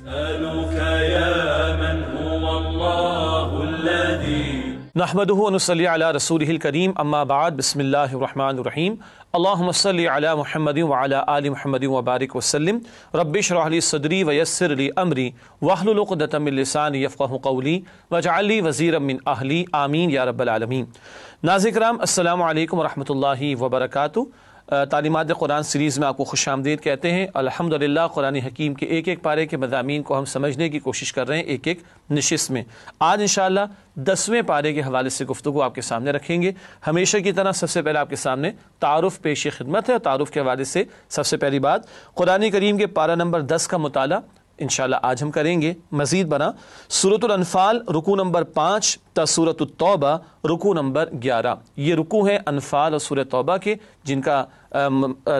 أسألك يا من هو الله الذي نحمده ونصلي على رسوله الكريم اما بعد بسم الله الرحمن الرحيم اللهم صل على محمد وعلى آل محمد وبارك وسلم رب اشرح لي صدري ويسر لي امري واحلل عقدة من لساني يفقهوا قولي واجعل لي وزيرا من اهلي آمین یا رب العالمین۔ ناظرین کرام السلام علیکم ورحمۃ اللہ وبرکاتہ۔ تعلیمات قرآن سیریز میں آپ کو خوش آمدید کہتے ہیں۔ الحمدللہ قرآن حکیم کے ایک ایک پارے کے مضامین کو ہم سمجھنے کی کوشش کر رہے ہیں ایک ایک نشست میں۔ آج انشاءاللہ 10ویں پارے کے حوالے سے گفتگو آپ کے سامنے رکھیں گے۔ ہمیشہ کی طرح سب سے پہلے آپ کے سامنے تعارف پیش خدمت ہے، اور تعارف کے حوالے سے سب سے پہلی بات قرآن کریم کے پارہ نمبر 10 کا مطالعہ انشاءاللہ آج ہم کریں گے۔ مزید برآں سورۃ الانفال رکوع نمبر 5 تا سورۃ التوبہ رکوع نمبر 11، یہ رکوع ہیں انفال اور سورۃ توبہ کے، جن کا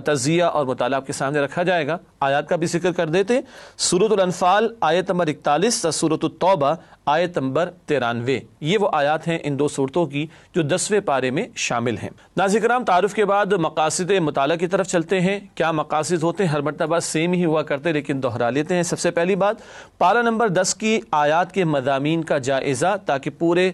تجزیہ اور مطالعہ آپ کے سامنے رکھا جائے گا۔ آیات کا بھی ذکر کر دیتے ہیں۔ سورۃ الانفال آیت نمبر 41 تا سورۃ التوبہ آیت نمبر 93، یہ وہ آیات ہیں ان دو صورتوں کی جو 10ویں پارے میں شامل ہیں۔ ناظرین کرام تعارف کے بعد مقاصد مطالعہ کی طرف چلتے ہیں۔ کیا مقاصد ہوتے ہیں؟ ہر مرتبہ سیم ہی ہوا کرتے لیکن دہرا لیتے ہیں۔ سب سے پہلی بات پارہ نمبر 10 کی آیات کے مضامین کا جائزہ، تاکہ پورے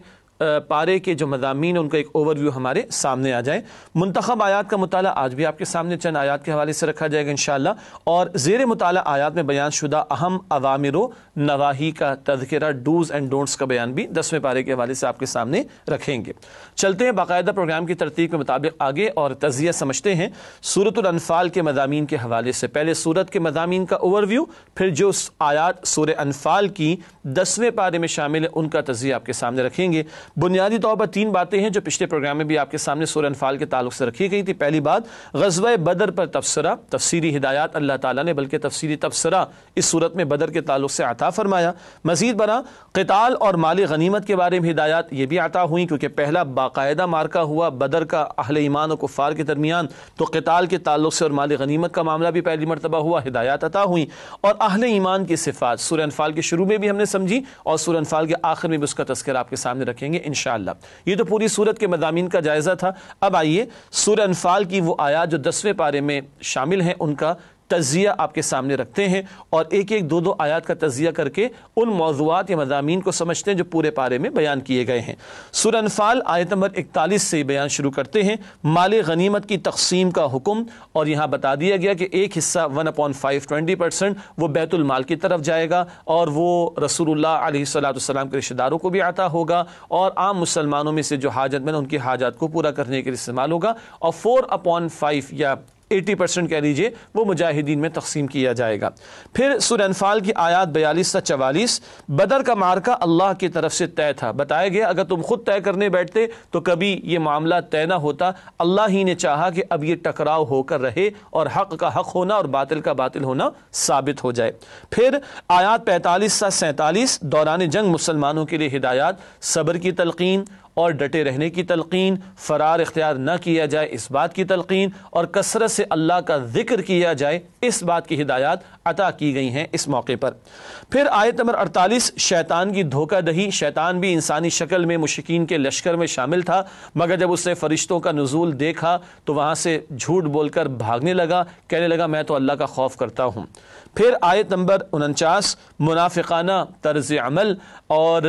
پارے کے جو مضامین ان کا ایک اوور ویو ہمارے سامنے آ جائے۔ منتخب آیات کا مطالعہ آج بھی آپ کے سامنے چند آیات کے حوالے سے رکھا جائے گا انشاءاللہ، اور زیر مطالعہ آیات میں بیان شدہ اہم اوامر و نواہی کا تذکرہ، ڈوز اینڈ ڈونٹس کا بیان بھی 10ویں پارے کے حوالے سے آپ کے سامنے رکھیں گے۔ چلتے ہیں باقاعدہ پروگرام کی ترتیب کے مطابق آگے اور تجزیہ سمجھتے ہیں سورۃ الانفال کے مضامین کے حوالے سے۔ پہلے سورت کے مضامین کا اوور ویو، پھر جو آیات سورہ انفال کی 10ویں پارے میں شامل ہیں ان کا تجزیہ آپ کے سامنے رکھیں گے۔ بنیادی طور پر 3 باتیں ہیں جو پچھلے پروگرام میں بھی آپ کے سامنے سورہ انفال کے تعلق سے رکھی گئی تھی۔ پہلی بات غزوہ بدر پر تبصرہ، تفصیلی ہدایات اللہ تعالیٰ نے بلکہ تفصیلی تبصرہ اس صورت میں بدر کے تعلق سے عطا فرمایا۔ مزید برآں قتال اور مال غنیمت کے بارے میں ہدایات یہ بھی عطا ہوئیں، کیونکہ پہلا باقاعدہ مارکہ ہوا بدر کا اہل ایمان و کفار کے درمیان، تو قتال کے تعلق سے اور مال غنیمت کا معاملہ بھی پہلی مرتبہ ہوا، ہدایات عطا ہوئیں۔ اور اہل ایمان کی صفات سورہ انفال کے شروع میں بھی ہم نے سمجھی، اور سورہ انفال کے آخر میں بھی اس کا تذکرہ آپ کے سامنے رکھیں گے انشاءاللہ۔ یہ تو پوری سورت کے مضامین کا جائزہ تھا۔ اب آئیے سورہ انفال کی وہ آیات جو 10ویں پارے میں شامل ہیں ان کا تجزیہ آپ کے سامنے رکھتے ہیں، اور ایک ایک دو آیات کا تجزیہ کر کے ان موضوعات یا مضامین کو سمجھتے ہیں جو پورے پارے میں بیان کیے گئے ہیں۔ سورہ انفال آیت نمبر 41 سے بیان شروع کرتے ہیں۔ مال غنیمت کی تقسیم کا حکم، اور یہاں بتا دیا گیا کہ ایک حصہ 1/5 20% وہ بیت المال کی طرف جائے گا، اور وہ رسول اللہ علیہ السلام کے رشتہ داروں کو بھی عطا ہوگا، اور عام مسلمانوں میں سے جو حاجت مند ان کی حاجات کو پورا کرنے کے لیے استعمال ہوگا، اور 4/5 یا 80% کہہ لیجئے وہ مجاہدین میں تقسیم کیا جائے گا۔ پھر سورہ انفال کی آیات 42 سے 44، بدر کا معرکہ اللہ کی طرف سے طے تھا۔ بتایا گیا اگر تم خود طے کرنے بیٹھتے تو کبھی یہ معاملہ طے نہ ہوتا، اللہ ہی نے چاہا کہ اب یہ ٹکراؤ ہو کر رہے، اور حق کا حق ہونا اور باطل کا باطل ہونا ثابت ہو جائے۔ پھر آیات 45 سے 47، دوران جنگ مسلمانوں کے لیے ہدایات، صبر کی تلقین اور ڈٹے رہنے کی تلقین، فرار اختیار نہ کیا جائے اس بات کی تلقین، اور کثرت سے اللہ کا ذکر کیا جائے اس بات کی ہدایات عطا کی گئی ہیں اس موقع پر۔ پھر آیت نمبر 48، شیطان کی دھوکہ دہی۔ شیطان بھی انسانی شکل میں مشرکین کے لشکر میں شامل تھا، مگر جب اس نے فرشتوں کا نزول دیکھا تو وہاں سے جھوٹ بول کر بھاگنے لگا، کہنے لگا میں تو اللہ کا خوف کرتا ہوں۔ پھر آیت نمبر 49، منافقانہ طرز عمل، اور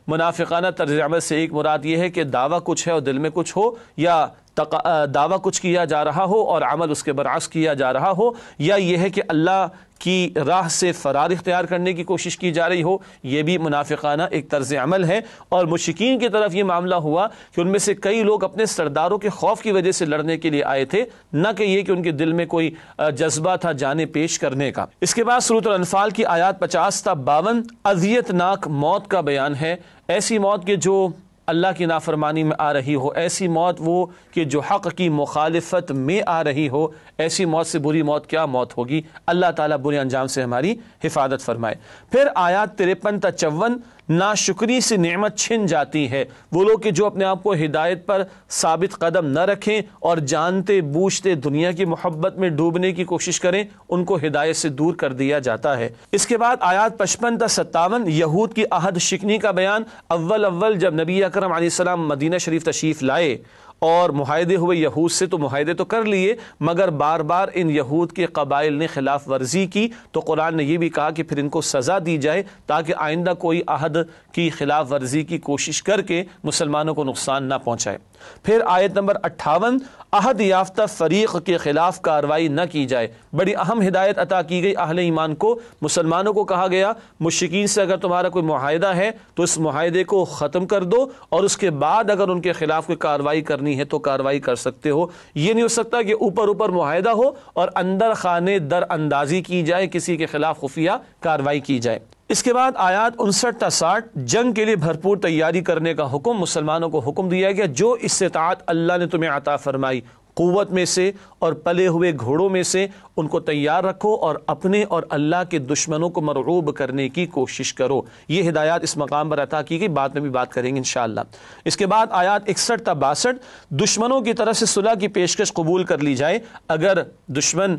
منافقانہ طرز عمل سے ایک مراد یہ ہے کہ دعویٰ کچھ ہے اور دل میں کچھ ہو، یا دعویٰ کچھ کیا جا رہا ہو اور عمل اس کے برعکس کیا جا رہا ہو، یا یہ ہے کہ اللہ کی راہ سے فرار اختیار کرنے کی کوشش کی جا رہی ہو، یہ بھی منافقانہ ایک طرز عمل ہے۔ اور مشرکین کی طرف یہ معاملہ ہوا کہ ان میں سے کئی لوگ اپنے سرداروں کے خوف کی وجہ سے لڑنے کے لیے آئے تھے، نہ کہ یہ کہ ان کے دل میں کوئی جذبہ تھا جانیں پیش کرنے کا۔ اس کے بعد سورۃ الانفال کی آیات 50 تا 52، اذیت ناک موت کا بیان ہے۔ ایسی موت کہ جو اللہ کی نافرمانی میں آ رہی ہو، ایسی موت وہ کہ جو حق کی مخالفت میں آ رہی ہو، ایسی موت سے بری موت کیا موت ہوگی؟ اللہ تعالیٰ برے انجام سے ہماری حفاظت فرمائے۔ پھر آیات 53 تا 54، ناشکری سے نعمت چھن جاتی ہے۔ وہ لوگ کہ جو اپنے آپ کو ہدایت پر ثابت قدم نہ رکھیں اور جانتے بوجھتے دنیا کی محبت میں ڈوبنے کی کوشش کریں، ان کو ہدایت سے دور کر دیا جاتا ہے۔ اس کے بعد آیات 55 تا 57، یہود کی عہد شکنی کا بیان۔ اول جب نبی اکرم علیہ السلام مدینہ شریف تشریف لائے اور معاہدے ہوئے یہود سے تو معاہدے تو کر لیے، مگر بار بار ان یہود کے قبائل نے خلاف ورزی کی، تو قرآن نے یہ بھی کہا کہ پھر ان کو سزا دی جائے تاکہ آئندہ کوئی عہد کی خلاف ورزی کی کوشش کر کے مسلمانوں کو نقصان نہ پہنچائے۔ پھر آیت نمبر 58، عہد یافتہ فریق کے خلاف کارروائی نہ کی جائے۔ بڑی اہم ہدایت عطا کی گئی اہل ایمان کو، مسلمانوں کو کہا گیا مشرکین سے اگر تمہارا کوئی معاہدہ ہے تو اس معاہدے کو ختم کر دو، اور اس کے بعد اگر ان کے خلاف کوئی کارروائی کرنی ہے تو کارروائی کر سکتے ہو۔ یہ نہیں ہو سکتا کہ اوپر معاہدہ ہو اور اندر خانے در اندازی کی جائے، کسی کے خلاف خفیہ کارروائی کی جائے۔ اس کے بعد آیات 59 تا 60، جنگ کے لیے بھرپور تیاری کرنے کا حکم، مسلمانوں کو حکم دیا گیا جو استطاعت اللہ نے تمہیں عطا فرمائی قوت میں سے اور پلے ہوئے گھوڑوں میں سے ان کو تیار رکھو اور اپنے اور اللہ کے دشمنوں کو مرعوب کرنے کی کوشش کرو۔ یہ ہدایات اس مقام پر عطا کی گئی، بعد میں بھی بات کریں گے انشاءاللہ۔ اس کے بعد آیات 61 تا 62، دشمنوں کی طرف سے صلح کی پیشکش قبول کر لی جائے۔ اگر دشمن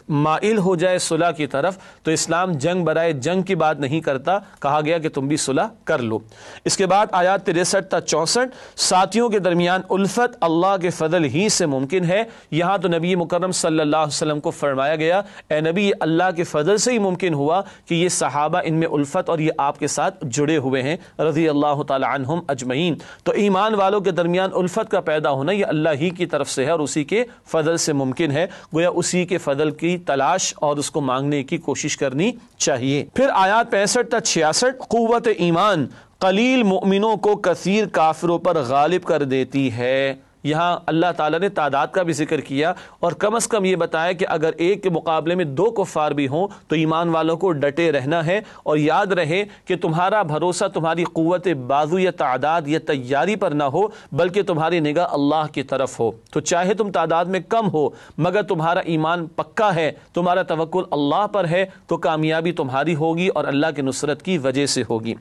مائل ہو جائے صلح کی طرف تو اسلام جنگ برائے جنگ کی بات نہیں کرتا، کہا گیا کہ تم بھی صلح کر لو۔ اس کے بعد آیات 63 تا 64، ساتھیوں کے درمیان الفت اللہ کے فضل ہی سے ممکن ہے۔ یہاں تو نبی مکرم صلی اللہ علیہ وسلم کو فرمایا گیا اے نبی، اللہ کے فضل سے ہی ممکن ہوا کہ یہ صحابہ ان میں الفت اور یہ آپ کے ساتھ جڑے ہوئے ہیں رضی اللہ تعالی عنہم اجمعین۔ تو ایمان والوں کے درمیان الفت کا پیدا ہونا یہ اللہ ہی کی طرف سے ہے اور اسی کے فضل سے ممکن ہے، گویا اسی کے فضل کی تلاش اور اس کو مانگنے کی کوشش کرنی چاہیے۔ پھر آیات 65 تا 66، قوت ایمان قلیل مؤمنوں کو کثیر کافروں پر غالب کر دیتی ہے۔ یہاں اللہ تعالیٰ نے تعداد کا بھی ذکر کیا اور کم از کم یہ بتایا کہ اگر ایک کے مقابلے میں 2 کفار بھی ہوں تو ایمان والوں کو ڈٹے رہنا ہے، اور یاد رہے کہ تمہارا بھروسہ تمہاری قوت بازو یا تعداد یا تیاری پر نہ ہو بلکہ تمہاری نگاہ اللہ کی طرف ہو۔ تو چاہے تم تعداد میں کم ہو مگر تمہارا ایمان پکا ہے، تمہارا توکل اللہ پر ہے، تو کامیابی تمہاری ہوگی اور اللہ کی نصرت کی وجہ سے ہوگی۔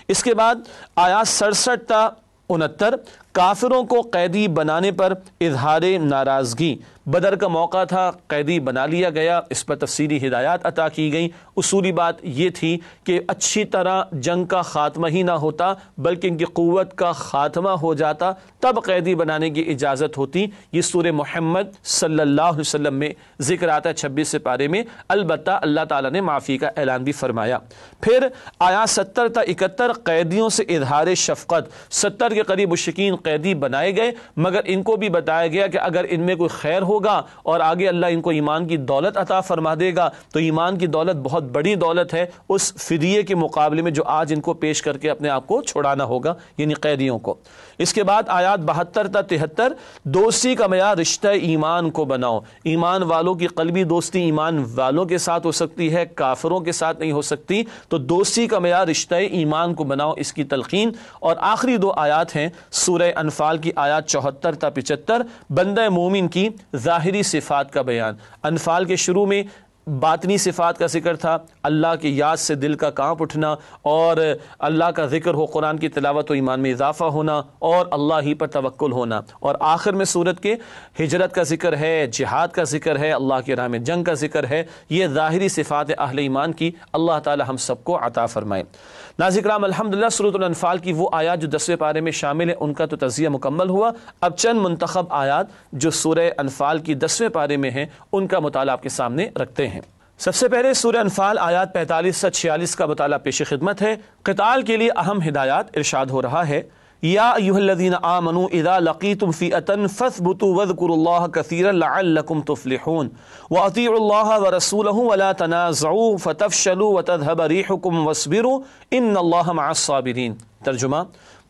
اس کے بعد آیات 67 تا 69، کافروں کو قیدی بنانے پر اظہار ناراضگی۔ بدر کا موقع تھا، قیدی بنا لیا گیا، اس پر تفصیلی ہدایات عطا کی گئیں۔ اصولی بات یہ تھی کہ اچھی طرح جنگ کا خاتمہ ہی نہ ہوتا بلکہ ان کی قوت کا خاتمہ ہو جاتا، تب قیدی بنانے کی اجازت ہوتی۔ یہ سورہ محمد صلی اللہ علیہ وسلم میں ذکر آتا ہے 26 سپارے میں، البتہ اللہ تعالیٰ نے معافی کا اعلان بھی فرمایا۔ پھر آیات 70 تا 71، قیدیوں سے اظہار شفقت۔ 70 کے قریب مشرکین قیدی بنائے گئے مگر ان کو بھی بتایا گیا کہ اگر ان میں کوئی خیر ہوگا اور آگے اللہ ان کو ایمان کی دولت عطا فرما دے گا تو ایمان کی دولت بہت بڑی دولت ہے، اس فدیے کے مقابلے میں جو آج ان کو پیش کر کے اپنے آپ کو چھڑانا ہوگا، یعنی قیدیوں کو۔ اس کے بعد آیات 72 تا 73، دوستی کا معیار رشتہ ایمان کو بناؤ۔ ایمان والوں کی قلبی دوستی ایمان والوں کے ساتھ ہو سکتی ہے، کافروں کے ساتھ نہیں ہو سکتی، تو دوستی کا معیار رشتہ ایمان کو بناؤ، اس کی تلقین۔ اور آخری 2 آیات ہیں سورہ انفال کی آیات 74 تا 75، بندہ مومن کی ظاہری صفات کا بیان۔ انفال کے شروع میں باطنی صفات کا ذکر تھا، اللہ کی یاد سے دل کا کانپ اٹھنا اور اللہ کا ذکر ہو، قرآن کی تلاوت و ایمان میں اضافہ ہونا اور اللہ ہی پر توکل ہونا، اور آخر میں سورت کے ہجرت کا ذکر ہے، جہاد کا ذکر ہے، اللہ کی راہ میں جنگ کا ذکر ہے۔ یہ ظاہری صفات اہل ایمان کی اللہ تعالی ہم سب کو عطا فرمائے۔ ناظرین کرام، الحمدللہ سورۃ الانفال کی وہ آیات جو 10ویں پارے میں شامل ہیں ان کا تو تجزیہ مکمل ہوا۔ اب چند منتخب آیات جو سورہ انفال کی 10ویں پارے میں ہیں ان کا مطالعہ آپ کے سامنے رکھتے ہیں۔ سب سے پہلے سورہ انفال آیات 45 سے 46 کا مطالعہ پیش خدمت ہے۔ قتال کے لیے اہم ہدایات ارشاد ہو رہا ہے، یا ایھا الذین آمنوا اذا لقیتم فئۃ فاثبتوا واذکروا اللہ کثیرا لعلکم تفلحون واطیعوا اللہ ورسولہ ولا تنازعوا فتفشلوا وتذهب ریحکم واصبروا ان اللہ مع الصابرین۔ ترجمہ،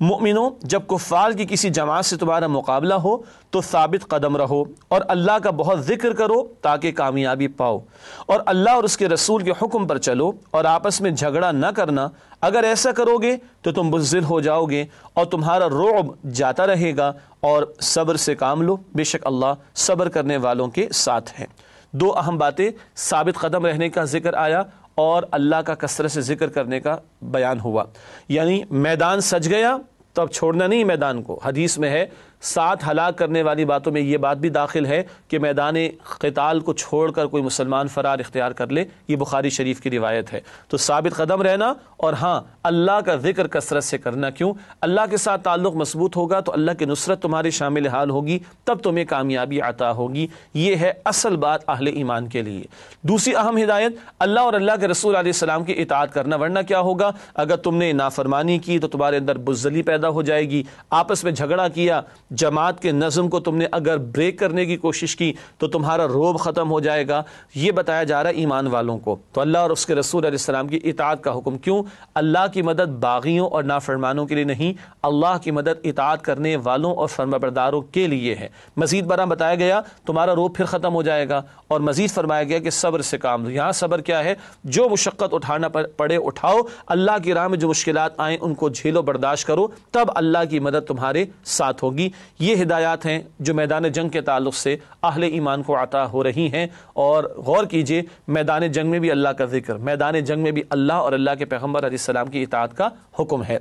مؤمنوں، جب کفار کی کسی جماعت سے تمہارا مقابلہ ہو تو ثابت قدم رہو اور اللہ کا بہت ذکر کرو تاکہ کامیابی پاؤ، اور اللہ اور اس کے رسول کے حکم پر چلو اور آپس میں جھگڑا نہ کرنا۔ اگر ایسا کرو گے تو تم بزدل ہو جاؤ گے اور تمہارا رعب جاتا رہے گا، اور صبر سے کام لو، بے شک اللہ صبر کرنے والوں کے ساتھ ہے۔ 2 اہم باتیں، ثابت قدم رہنے کا ذکر آیا اور اللہ کا کثرت سے ذکر کرنے کا بیان ہوا، یعنی میدان سج گیا تو اب چھوڑنا نہیں میدان کو۔ حدیث میں ہے ساتھ ہلاک کرنے والی باتوں میں یہ بات بھی داخل ہے کہ میدان قتال کو چھوڑ کر کوئی مسلمان فرار اختیار کر لے، یہ بخاری شریف کی روایت ہے۔ تو ثابت قدم رہنا، اور ہاں اللہ کا ذکر کثرت سے کرنا۔ کیوں؟ اللہ کے ساتھ تعلق مضبوط ہوگا تو اللہ کی نصرت تمہارے شامل حال ہوگی، تب تمہیں کامیابی عطا ہوگی۔ یہ ہے اصل بات اہل ایمان کے لیے۔ دوسری اہم ہدایت اللہ اور اللہ کے رسول علیہ السلام کی اطاعت کرنا، ورنہ کیا ہوگا؟ اگر تم نے نافرمانی کی تو تمہارے اندر بزدلی پیدا ہو جائے گی، آپس میں جھگڑا کیا، جماعت کے نظم کو تم نے اگر بریک کرنے کی کوشش کی تو تمہارا روب ختم ہو جائے گا۔ یہ بتایا جا رہا ہے ایمان والوں کو۔ تو اللہ اور اس کے رسول علیہ السلام کی اطاعت کا حکم کیوں؟ اللہ کی مدد باغیوں اور نافرمانوں کے لیے نہیں، اللہ کی مدد اطاعت کرنے والوں اور فرمانبرداروں کے لیے ہے۔ مزید برآں بتایا گیا تمہارا روب پھر ختم ہو جائے گا، اور مزید فرمایا گیا کہ صبر سے کام لو۔ یہاں صبر کیا ہے؟ جو مشقت اٹھانا پڑے اٹھاؤ، اللہ کی راہ میں جو مشکلات آئیں ان کو جھیلو، برداشت کرو، تب اللہ کی مدد تمہارے ساتھ ہوگی۔ یہ ہدایات ہیں جو میدان جنگ کے تعلق سے اہل ایمان کو عطا ہو رہی ہیں، اور غور کیجئے میدان جنگ میں بھی اللہ کا ذکر، میدان جنگ میں بھی اللہ اور اللہ کے پیغمبر علیہ السلام کی اطاعت کا حکم ہے۔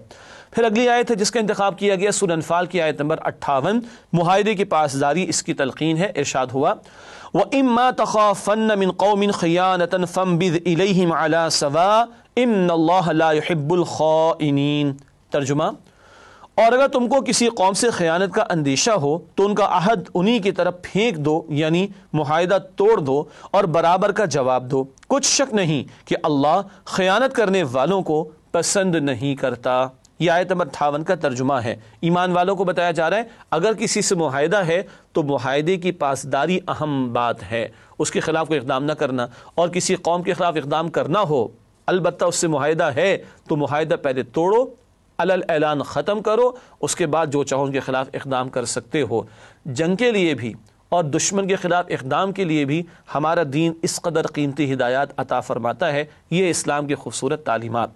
پھر اگلی آیت ہے جس کا انتخاب کیا گیا سورہ انفال کی آیت نمبر 58، معاہدے کی پاسداری، اس کی تلقین ہے۔ ارشاد ہوا وَإِمَّا تَخَافَنَّ مِن قَوْمٍ خِيَانَةً فَانبِذْ إِلَيْهِمْ عَلَى سَوَاءٍ إِنَّ اللَّهَ لَا يُحِبُّ الْخَائِنِينَ۔ ترجمہ، اور اگر تم کو کسی قوم سے خیانت کا اندیشہ ہو تو ان کا عہد انہی کی طرف پھینک دو، یعنی معاہدہ توڑ دو اور برابر کا جواب دو۔ کچھ شک نہیں کہ اللہ خیانت کرنے والوں کو پسند نہیں کرتا۔ یہ آیت نمبر 58 کا ترجمہ ہے۔ ایمان والوں کو بتایا جا رہا ہے اگر کسی سے معاہدہ ہے تو معاہدے کی پاسداری اہم بات ہے، اس کے خلاف کوئی اقدام نہ کرنا، اور کسی قوم کے خلاف اقدام کرنا ہو البتہ اس سے معاہدہ ہے تو معاہدہ پہلے توڑو، علل اعلان ختم کرو، اس کے بعد جو چاہو ان کے خلاف اقدام کر سکتے ہو۔ جنگ کے لیے بھی اور دشمن کے خلاف اقدام کے لیے بھی ہمارا دین اس قدر قیمتی ہدایات عطا فرماتا ہے۔ یہ اسلام کی خوبصورت تعلیمات۔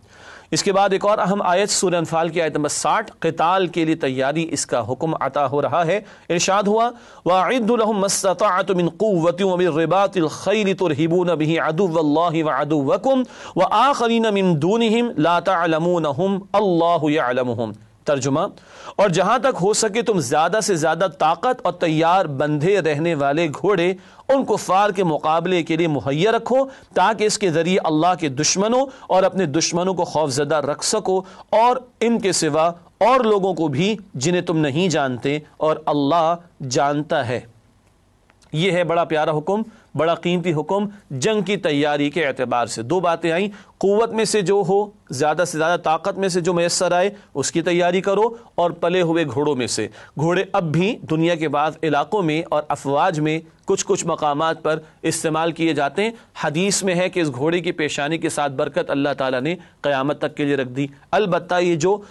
اس کے بعد ایک اور اہم آیت سورہ انفال کی آیت نمبر 60، قتال کے لیے تیاری، اس کا حکم عطا ہو رہا ہے۔ ارشاد ہوا وَأَعِدُّوا لَهُم مَّا اسْتَطَعْتُم مِّن قُوَّةٍ وَمِن رِّبَاطِ الْخَيْلِ تُرْهِبُونَ بِهِ عَدُوَّ اللَّهِ وَعَدُوَّكُمْ وَآخَرِينَ مِن دُونِهِمْ لَا تَعْلَمُونَهُمْ اللَّهُ يَعْلَمُهُمْ۔ ترجمہ، اور جہاں تک ہو سکے تم زیادہ سے زیادہ طاقت اور تیار بندھے رہنے والے گھوڑے ان کفار کے مقابلے کے لیے مہیا رکھو تاکہ اس کے ذریعے اللہ کے دشمنوں اور اپنے دشمنوں کو خوفزدہ رکھ سکو، اور ان کے سوا اور لوگوں کو بھی جنہیں تم نہیں جانتے اور اللہ جانتا ہے۔ یہ ہے بڑا پیارا حکم، بڑا قیمتی حکم جنگ کی تیاری کے اعتبار سے۔ دو باتیں آئیں، قوت میں سے جو ہو، زیادہ سے زیادہ طاقت میں سے جو میسر آئے اس کی تیاری کرو، اور پلے ہوئے گھوڑوں میں سے۔ گھوڑے اب بھی دنیا کے بعض علاقوں میں اور افواج میں کچھ مقامات پر استعمال کیے جاتے ہیں۔ حدیث میں ہے کہ اس گھوڑے کی پیشانی کے ساتھ برکت اللہ تعالیٰ نے قیامت تک کے لیے رکھ دی۔ البتہ یہ جو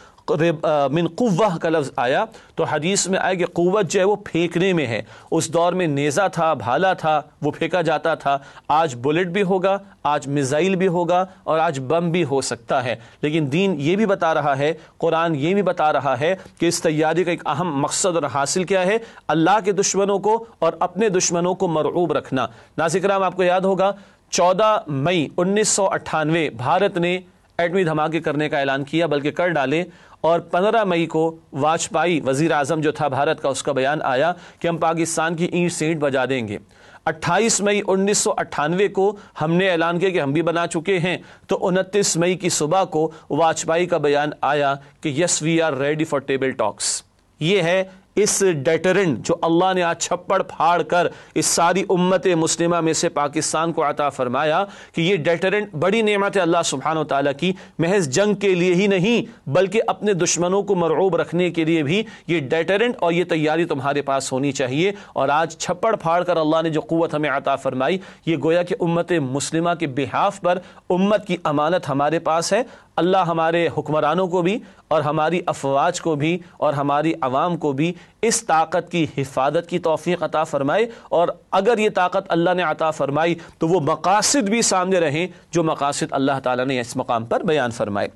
من قوہ کا لفظ آیا تو حدیث میں آئے کہ قوت جو ہے وہ پھینکنے میں ہے۔ اس دور میں نیزہ تھا، بھالا تھا، وہ پھینکا جاتا تھا۔ آج بلٹ بھی ہوگا، آج میزائل بھی ہوگا، اور آج بم بھی ہو سکتا ہے، لیکن دین یہ بھی بتا رہا ہے، قرآن یہ بھی بتا رہا ہے کہ اس تیاری کا ایک اہم مقصد اور حاصل کیا ہے؟ اللہ کے دشمنوں کو اور اپنے دشمنوں کو مرعوب رکھنا۔ ناظرین کرام، آپ کو یاد ہوگا 14 مئی 1998 بھارت نے ایٹمی دھماکے کرنے کا اعلان کیا، بلکہ کر ڈالے، اور 15 مئی کو واجپئی وزیر اعظم جو تھا بھارت کا، اس کا بیان آیا کہ ہم پاکستان کی اینٹ سے اینٹ بجا دیں گے۔ 28 مئی 1998 کو ہم نے اعلان کیا کہ ہم بھی بنا چکے ہیں، تو 29 مئی کی صبح کو واجپئی کا بیان آیا کہ yes we are ready for table talks. یہ ہے اس ڈیٹرنٹ جو اللہ نے آج چھپڑ پھاڑ کر اس ساری امت مسلمہ میں سے پاکستان کو عطا فرمایا، کہ یہ ڈیٹرنٹ بڑی نعمت ہے اللہ سبحانہ و تعالیٰ کی، محض جنگ کے لیے ہی نہیں بلکہ اپنے دشمنوں کو مرعوب رکھنے کے لیے بھی یہ ڈیٹرنٹ اور یہ تیاری تمہارے پاس ہونی چاہیے۔ اور آج چھپڑ پھاڑ کر اللہ نے جو قوت ہمیں عطا فرمائی، یہ گویا کہ امت مسلمہ کے بہاف پر امت کی امانت ہمارے پاس ہے۔ اللہ ہمارے حکمرانوں کو بھی اور ہماری افواج کو بھی اور ہماری عوام کو بھی اس طاقت کی حفاظت کی توفیق عطا فرمائے، اور اگر یہ طاقت اللہ نے عطا فرمائی تو وہ مقاصد بھی سامنے رہیں جو مقاصد اللہ تعالیٰ نے اس مقام پر بیان فرمائے۔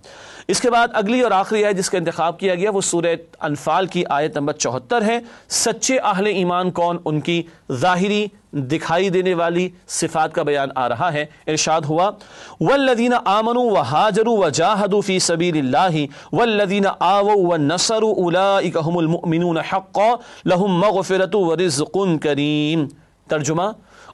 اس کے بعد اگلی اور آخری آیت جس کا انتخاب کیا گیا وہ سورہ انفال کی آیت نمبر 74 ہے۔ سچے اہل ایمان کون؟ ان کی ظاہری دکھائی دینے والی صفات کا بیان آ رہا ہے۔ ارشاد ہوا والذین آمنوا وہاجروا وجاہدوا فی سبیل اللہ والذین آووا ونصروا اولئک هم المؤمنون حقا لهم مغفرۃ ورزق کریم۔ ترجمہ،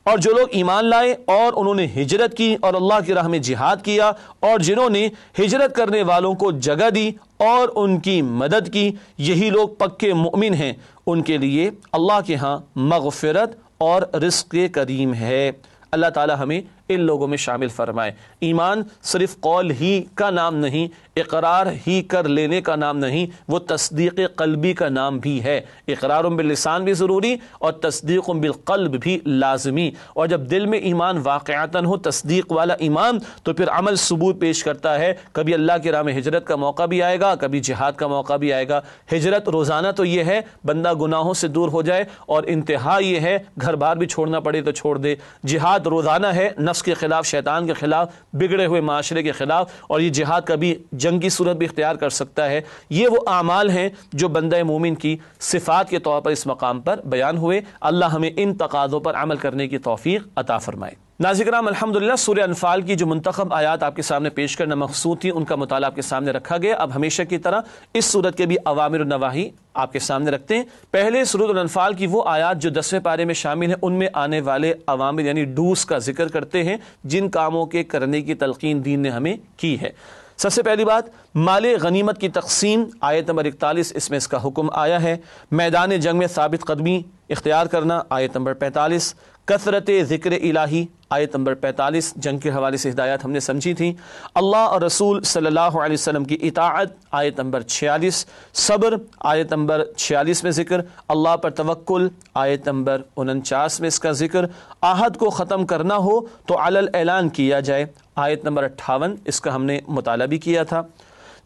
اور جو لوگ ایمان لائے اور انہوں نے ہجرت کی اور اللہ کی راہ میں جہاد کیا، اور جنہوں نے ہجرت کرنے والوں کو جگہ دی اور ان کی مدد کی، یہی لوگ پکے مومن ہیں، ان کے لیے اللہ کے ہاں مغفرت اور رزق کریم ہے۔ اللہ تعالی ہمیں ان لوگوں میں شامل فرمائے۔ ایمان صرف قول ہی کا نام نہیں، اقرار ہی کر لینے کا نام نہیں، وہ تصدیق قلبی کا نام بھی ہے۔ اقرار باللسان بھی ضروری اور تصدیق بالقلب بھی لازمی، اور جب دل میں ایمان واقعتاً ہو، تصدیق والا ایمان، تو پھر عمل ثبوت پیش کرتا ہے۔ کبھی اللہ کی راہ میں ہجرت کا موقع بھی آئے گا، کبھی جہاد کا موقع بھی آئے گا۔ ہجرت روزانہ تو یہ ہے بندہ گناہوں سے دور ہو جائے، اور انتہا یہ ہے گھر بار بھی چھوڑنا پڑے تو چھوڑ دے۔ جہاد روزانہ ہے نفس کے خلاف، شیطان کے خلاف، بگڑے ہوئے معاشرے کے خلاف، اور یہ جہاد کبھی جنگ کی صورت بھی اختیار کر سکتا ہے۔ یہ وہ اعمال ہیں جو بندہ مومن کی صفات کے طور پر اس مقام پر بیان ہوئے۔ اللہ ہمیں ان تقاضوں پر عمل کرنے کی توفیق عطا فرمائے۔ ناظرین کرام، الحمدللہ سورہ انفال کی جو منتخب آیات آپ کے سامنے پیش کرنا مقصود تھی، ان کا مطالعہ آپ کے سامنے رکھا گیا۔ اب ہمیشہ کی طرح اس سورت کے بھی اوامر و نواہی آپ کے سامنے رکھتے ہیں۔ پہلے سورۃ الانفال کی وہ آیات جو 10ویں پارے میں شامل ہیں، ان میں آنے والے اوامر یعنی ڈوز کا ذکر کرتے ہیں، جن کاموں کے کرنے کی تلقین دین نے ہمیں کی ہے۔ سب سے پہلی بات، مال غنیمت کی تقسیم، آیت نمبر 41، اس میں اس کا حکم آیا ہے۔ میدان جنگ میں ثابت قدمی اختیار کرنا، آیت نمبر 45۔ کثرت ذکر الہی، آیت نمبر 45، جنگ کے حوالے سے ہدایات ہم نے سمجھی تھیں۔ اللہ اور رسول صلی اللہ علیہ وسلم کی اطاعت، آیت نمبر 46۔ صبر، آیت نمبر 46 میں ذکر۔ اللہ پر توکل، آیت نمبر 49 میں اس کا ذکر۔ عہد کو ختم کرنا ہو تو علی الاعلان کیا جائے، آیت نمبر 58، اس کا ہم نے مطالعہ بھی کیا تھا۔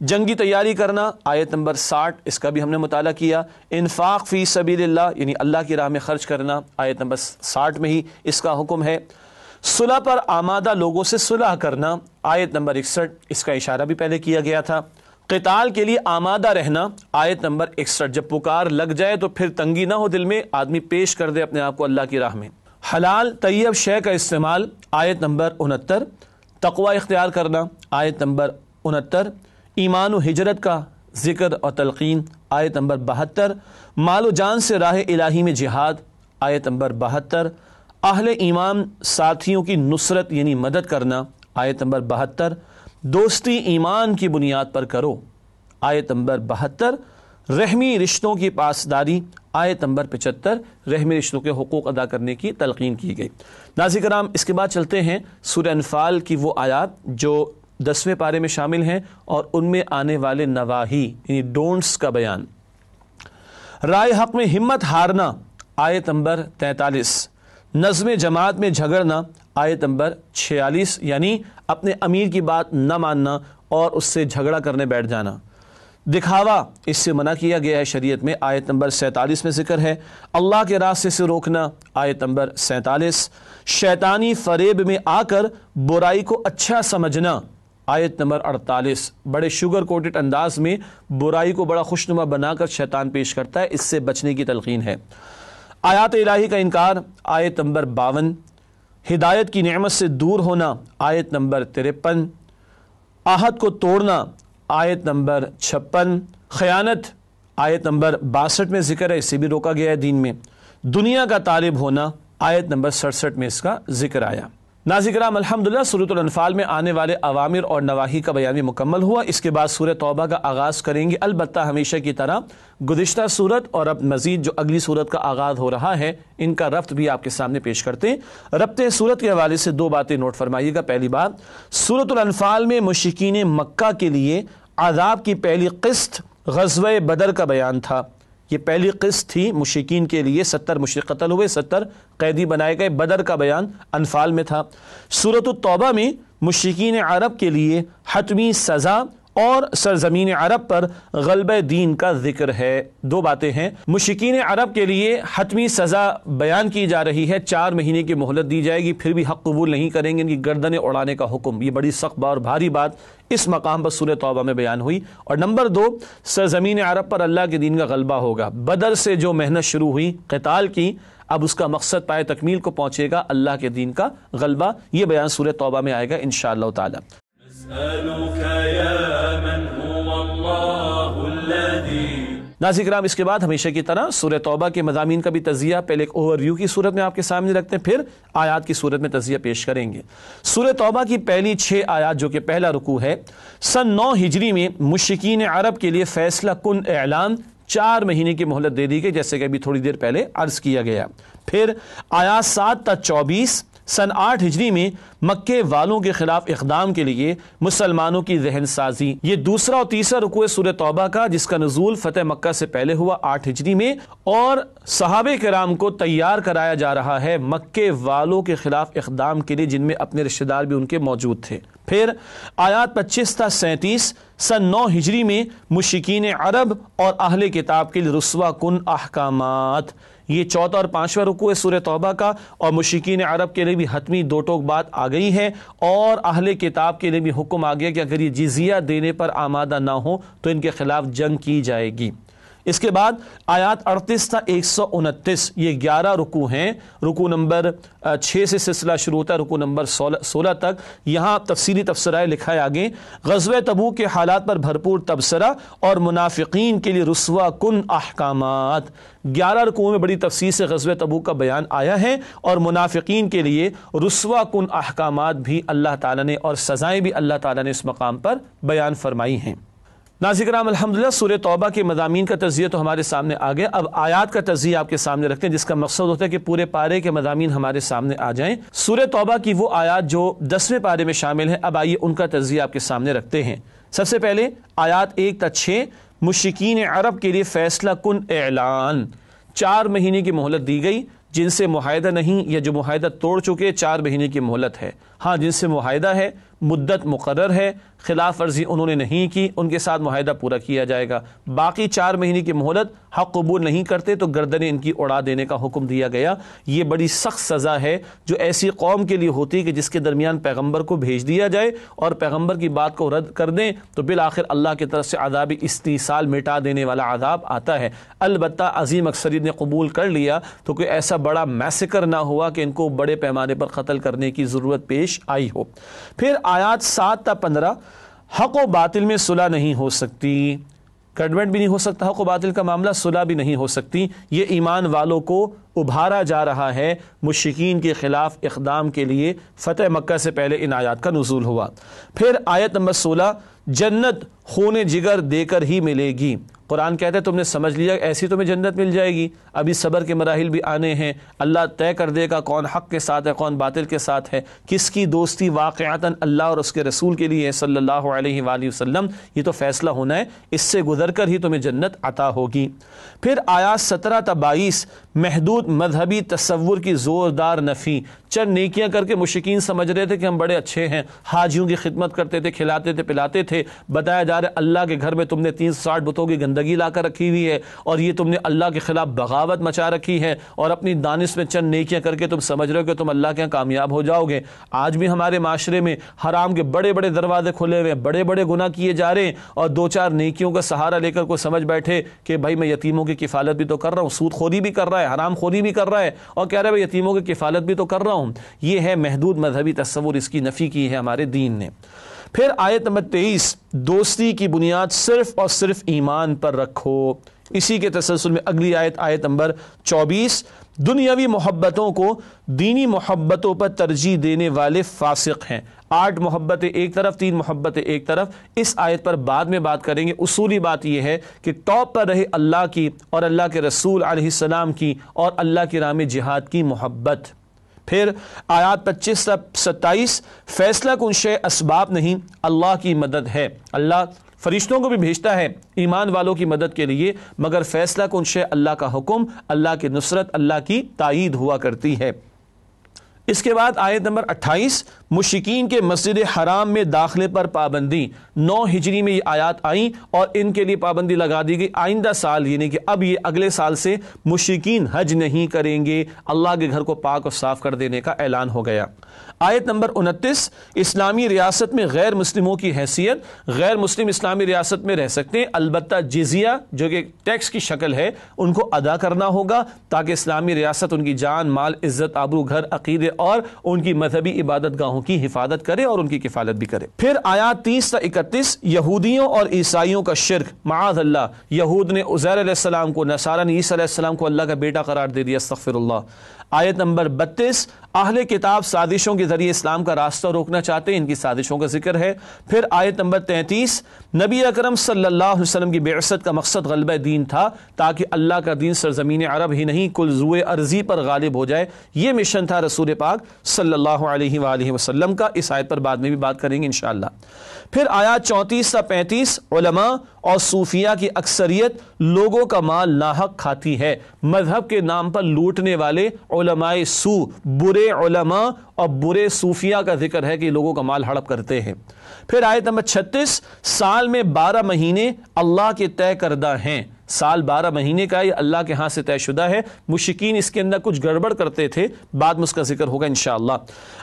جنگی تیاری کرنا، آیت نمبر 60، اس کا بھی ہم نے مطالعہ کیا۔ انفاق فی سبیل اللہ یعنی اللہ کی راہ میں خرچ کرنا، آیت نمبر 60 میں ہی اس کا حکم ہے۔ صلح پر آمادہ لوگوں سے صلح کرنا، آیت نمبر 61، اس کا اشارہ بھی پہلے کیا گیا تھا۔ قتال کے لیے آمادہ رہنا، آیت نمبر 61، جب پکار لگ جائے تو پھر تنگی نہ ہو دل میں، آدمی پیش کر دے اپنے آپ کو اللہ کی راہ میں۔ حلال طیب شے کا استعمال، آیت نمبر 69۔ تقوی اختیار کرنا، آیت نمبر 69۔ ایمان و ہجرت کا ذکر اور تلقین، آیت نمبر 72۔ مال و جان سے راہ الہی میں جہاد، آیت نمبر 72۔ اہل ایمان ساتھیوں کی نصرت یعنی مدد کرنا، آیت نمبر 72۔ دوستی ایمان کی بنیاد پر کرو، آیت نمبر 72۔ رحمی رشتوں کی پاسداری، آیت نمبر 75۔ رحمی رشتوں کے حقوق ادا کرنے کی تلقین کی گئی۔ ناظرین کرام، اس کے بعد چلتے ہیں سورہ انفال کی وہ آیات جو 10ویں پارے میں شامل ہیں، اور ان میں آنے والے نواہی یعنی ڈونٹس کا بیان۔ رائے حق میں ہمت ہارنا، آیت نمبر 43۔ نظم جماعت میں جھگڑنا، آیت نمبر 46، یعنی اپنے امیر کی بات نہ ماننا اور اس سے جھگڑا کرنے بیٹھ جانا۔ دکھاوا اس سے منع کیا گیا ہے شریعت میں، آیت نمبر 47 میں ذکر ہے۔ اللہ کے راستے سے روکنا، آیت نمبر 47۔ شیطانی فریب میں آ کر برائی کو اچھا سمجھنا، آیت نمبر 48۔ بڑے شوگر کوٹڈ انداز میں برائی کو بڑا خوشنما بنا کر شیطان پیش کرتا ہے، اس سے بچنے کی تلقین ہے۔ آیات الہی کا انکار، آیت نمبر 52۔ ہدایت کی نعمت سے دور ہونا، آیت نمبر 53۔ عہد کو توڑنا، آیت نمبر 56۔ خیانت، آیت نمبر 62 میں ذکر ہے، اس سے بھی روکا گیا ہے دین میں۔ دنیا کا طالب ہونا، آیت نمبر 67 میں اس کا ذکر آیا۔ ناظرین کرام، الحمدللہ سورۃ الانفال میں آنے والے اوامر اور نواہی کا بیان بھی مکمل ہوا۔ اس کے بعد سورہ توبہ کا آغاز کریں گے، البتہ ہمیشہ کی طرح گزشتہ سورت اور اب مزید جو اگلی سورت کا آغاز ہو رہا ہے، ان کا ربط بھی آپ کے سامنے پیش کرتے ہیں۔ ربط سورت کے حوالے سے 2 باتیں نوٹ فرمائیے گا۔ پہلی بات، سورۃ الانفال میں مشرکین مکہ کے لیے عذاب کی پہلی قسط غزوہ بدر کا بیان تھا۔ یہ پہلی قسط تھی مشرکین کے لیے، 70 مشرک قتل ہوئے، 70 قیدی بنائے گئے۔ بدر کا بیان انفال میں تھا۔ سورۃ التوبہ میں مشرکین عرب کے لیے حتمی سزا اور سرزمین عرب پر غلبہ دین کا ذکر ہے۔ 2 باتیں ہیں، مشرکین عرب کے لیے حتمی سزا بیان کی جا رہی ہے، 4 مہینے کی مہلت دی جائے گی، پھر بھی حق قبول نہیں کریں گے، ان کی گردنیں اڑانے کا حکم۔ یہ بڑی سخت اور بھاری بات اس مقام پر سورہ توبہ میں بیان ہوئی۔ اور نمبر 2، سرزمین عرب پر اللہ کے دین کا غلبہ ہوگا۔ بدر سے جو محنت شروع ہوئی قتال کی، اب اس کا مقصد پائے تکمیل کو پہنچے گا، اللہ کے دین کا غلبہ۔ یہ بیان سورہ توبہ میں آئے گا انشاءاللہ تعالی۔ نسألك يا من هو الله الذي۔ ناظرین کرام، اس کے بعد ہمیشہ کی طرح سورہ توبہ کے مضامین کا بھی تجزیہ پہلے ایک اوور ویو کی صورت میں آپ کے سامنے رکھتے ہیں، پھر آیات کی صورت میں تجزیہ پیش کریں گے۔ سورہ توبہ کی پہلی 6 آیات جو کہ پہلا رکوع ہے، سن 9 ہجری میں مشرکین عرب کے لیے فیصلہ کن اعلان، 4 مہینے کی مہلت دے دی گئی، جیسے کہ ابھی تھوڑی دیر پہلے عرض کیا گیا۔ پھر آیات 7 تا 24، سن 8 ہجری میں مکے والوں کے خلاف اقدام کے لیے مسلمانوں کی ذہن سازی۔ یہ دوسرا اور تیسرا رکوع سورہ توبہ کا، جس کا نزول فتح مکہ سے پہلے ہوا 8 ہجری میں، اور صحابہ کرام کو تیار کرایا جا رہا ہے مکے والوں کے خلاف اقدام کے لیے، جن میں اپنے رشتہ دار بھی ان کے موجود تھے۔ پھر آیات 25 تا 37، سن 9 ہجری میں مشرکین عرب اور اہل کتاب کے لیے رسوا کن احکامات۔ یہ چوتھا اور 5واں رکوع ہے سورہ توبہ کا، اور مشرکین عرب کے لیے بھی حتمی دو ٹوک بات آ گئی ہے، اور اہل کتاب کے لیے بھی حکم آ گیا کہ اگر یہ جزیہ دینے پر آمادہ نہ ہو تو ان کے خلاف جنگ کی جائے گی۔ اس کے بعد آیات 38 تا 129، یہ 11 رکوع ہیں۔ رکوع نمبر 6 سے سلسلہ شروع ہوتا ہے رکوع نمبر 16 تک۔ یہاں تفصیلی تبصرہ لکھا ہے آگے، غزوہ تبوک کے حالات پر بھرپور تبصرہ اور منافقین کے لیے رسوا کن احکامات۔ 11 رکوعوں میں بڑی تفصیل سے غزوہ تبوک کا بیان آیا ہے، اور منافقین کے لیے رسوا کن احکامات بھی اللہ تعالیٰ نے، اور سزائیں بھی اللہ تعالیٰ نے اس مقام پر بیان فرمائی ہیں۔ ناظرین کرام، الحمدللہ سورہ توبہ کے مضامین کا تجزیہ تو ہمارے سامنے آ گیا، اب آیات کا تجزیہ آپ کے سامنے رکھتے ہیں، جس کا مقصد ہوتا ہے کہ پورے پارے کے مضامین ہمارے سامنے آ جائیں۔ سورہ توبہ کی وہ آیات جو 10ویں پارے میں شامل ہیں، اب آئیے ان کا تجزیہ آپ کے سامنے رکھتے ہیں۔ سب سے پہلے آیات 1 تا 6، مشرکین عرب کے لیے فیصلہ کن اعلان، 4 مہینے کی مہلت دی گئی۔ جن سے معاہدہ نہیں یا جو معاہدہ توڑ چکے 4 مہینے کی مہلت ہے۔ ہاں، جن سے معاہدہ ہے، مدت مقرر ہے، خلاف ورزی انہوں نے نہیں کی، ان کے ساتھ معاہدہ پورا کیا جائے گا۔ باقی 4 مہینے کی مہلت حق قبول نہیں کرتے تو گردنیں ان کی اڑا دینے کا حکم دیا گیا۔ یہ بڑی سخت سزا ہے جو ایسی قوم کے لیے ہوتی ہے کہ جس کے درمیان پیغمبر کو بھیج دیا جائے اور پیغمبر کی بات کو رد کر دیں تو بالآخر اللہ کی طرف سے عذاب استیصال، مٹا دینے والا عذاب آتا ہے۔ البتہ عظیم اکثریت نے قبول کر لیا تو کوئی ایسا بڑا میسیکر نہ ہوا کہ ان کو بڑے پیمانے پر قتل کرنے کی ضرورت پیش آئی ہو۔ پھر آیات 7 تا 15، حق و باطل میں صلح نہیں ہو سکتی، گڈوڈ بھی نہیں ہو سکتا، حق و باطل کا معاملہ، صلح بھی نہیں ہو سکتی۔ یہ ایمان والوں کو ابھارا جا رہا ہے مشرکین کے خلاف اقدام کے لیے۔ فتح مکہ سے پہلے ان آیات کا نزول ہوا۔ پھر آیت نمبر 16، جنت خون جگر دے کر ہی ملے گی۔ قرآن کہتا ہے تم نے سمجھ لیا ایسی تمہیں جنت مل جائے گی، ابھی صبر کے مراحل بھی آنے ہیں، اللہ طے کر دے گا کون حق کے ساتھ ہے کون باطل کے ساتھ ہے، کس کی دوستی واقعتاً اللہ اور اس کے رسول کے لیے ہے صلی اللہ علیہ وآلہ وسلم، یہ تو فیصلہ ہونا ہے، اس سے گزر کر ہی تمہیں جنت عطا ہوگی۔ پھر آیات 17 تا 22، محدود مذہبی تصور کی زوردار نفی۔ چند نیکیاں کر کے مشرکین سمجھ رہے تھے کہ ہم بڑے اچھے ہیں، حاجیوں کی خدمت کرتے تھے، کھلاتے تھے، پلاتے تھے، بتایا جا رہا ہے اللہ کے گھر میں تم نے 360 بتوں کی گندگی لا کر رکھی ہوئی ہے اور یہ تم نے اللہ کے خلاف بغاوت مچا رکھی ہے، اور اپنی دانش میں چند نیکیاں کر کے تم سمجھ رہے ہو کہ تم اللہ کے یہاں کامیاب ہو جاؤ گے۔ آج بھی ہمارے معاشرے میں حرام کے بڑے بڑے دروازے کھلے ہوئے ہیں، بڑے بڑے گناہ کیے جا رہے ہیں، اور 2-4 نیکیوں کا سہارا لے کر کوئی سمجھ بیٹھے کہ بھائی میں یتیموں کی کفالت بھی تو کر رہا ہوں، سود خوری بھی کر رہا ہے، حرام خوری بھی کر رہا ہے، اور کہہ رہا ہے بھائی یتیموں کی کفالت بھی تو کر رہا ہوں۔ یہ ہے محدود مذہبی تصور، اس کی نفی کی ہے ہمارے دین نے۔ پھر آیت نمبر 23، دوستی کی بنیاد صرف اور صرف ایمان پر رکھو۔ اسی کے تسلسل میں اگلی آیت نمبر 24، دنیاوی محبتوں کو دینی محبتوں پر ترجیح دینے والے فاسق ہیں۔ 8 محبتیں ایک طرف، 3 محبتیں ایک طرف۔ اس آیت پر بعد میں بات کریں گے۔ اصولی بات یہ ہے کہ ٹاپ پر رہے اللہ کی اور اللہ کے رسول علیہ السلام کی اور اللہ کی راہ میں جہاد کی محبت۔ پھر آیات 25 سے 27، فیصلہ کن شے اسباب نہیں، اللہ کی مدد ہے۔ اللہ فرشتوں کو بھی بھیجتا ہے ایمان والوں کی مدد کے لیے، مگر فیصلہ کن شے اللہ کا حکم، اللہ کی نصرت، اللہ کی تائید ہوا کرتی ہے۔ اس کے بعد آیت نمبر 28 مشرکین کے مسجد حرام میں داخلے پر پابندی 9 ہجری میں یہ آیات آئیں اور ان کے لیے پابندی لگا دی گئی. آئندہ سال یعنی کہ اب یہ اگلے سال سے مشرکین حج نہیں کریں گے. اللہ کے گھر کو پاک اور صاف کر دینے کا اعلان ہو گیا. آیت نمبر 29 اسلامی ریاست میں غیر مسلموں کی حیثیت. غیر مسلم اسلامی ریاست میں رہ سکتے ہیں، البتہ جزیہ جو کہ ٹیکس کی شکل ہے ان کو ادا کرنا ہوگا تاکہ اسلامی ریاست ان کی جان، مال، عزت، آبرو، گھر، عقیدے اور ان کی مذہبی عبادت گاہوں کی حفاظت کرے اور ان کی کفالت بھی کرے. پھر آیات 30 تا 31 یہودیوں اور عیسائیوں کا شرک. معاذ اللہ، یہود نے عزیر علیہ السلام کو، نصارہ نے عیسیٰ علیہ السلام کو اللہ کا بیٹا قرار دے دیا، استغفر اللہ. آیت نمبر 32 اہل کتاب سازشوں کے ذریعے اسلام کا راستہ روکنا چاہتے ہیں، ان کی سازشوں کا ذکر ہے. پھر آیت نمبر 33 نبی اکرم صلی اللہ علیہ وسلم کی بعثت کا مقصد غلبہ دین تھا تاکہ اللہ کا دین سرزمین عرب ہی نہیں کل زوئے ارضی پر غالب ہو جائے. یہ مشن تھا رسول پاک صلی اللہ علیہ وآلہ وسلم کا. اس آیت پر بعد میں بھی بات کریں گے انشاءاللہ. پھر آیات 34 تا 35 علماء اور صوفیہ کی اکثریت لوگوں کا مال ناحق کھاتی ہے. مذہب کے نام پر لوٹنے والے علماء سو، برے علماء اور برے صوفیہ کا ذکر ہے کہ لوگوں کا مال ہڑپ کرتے ہیں. پھر آیت نمبر 36 سال میں 12 مہینے اللہ کے طے کردہ ہیں. سال 12 مہینے کا یہ اللہ کے ہاں سے طے شدہ ہے. مشرکین اس کے اندر کچھ گڑبڑ کرتے تھے، بعد میں اس کا ذکر ہوگا انشاءاللہ.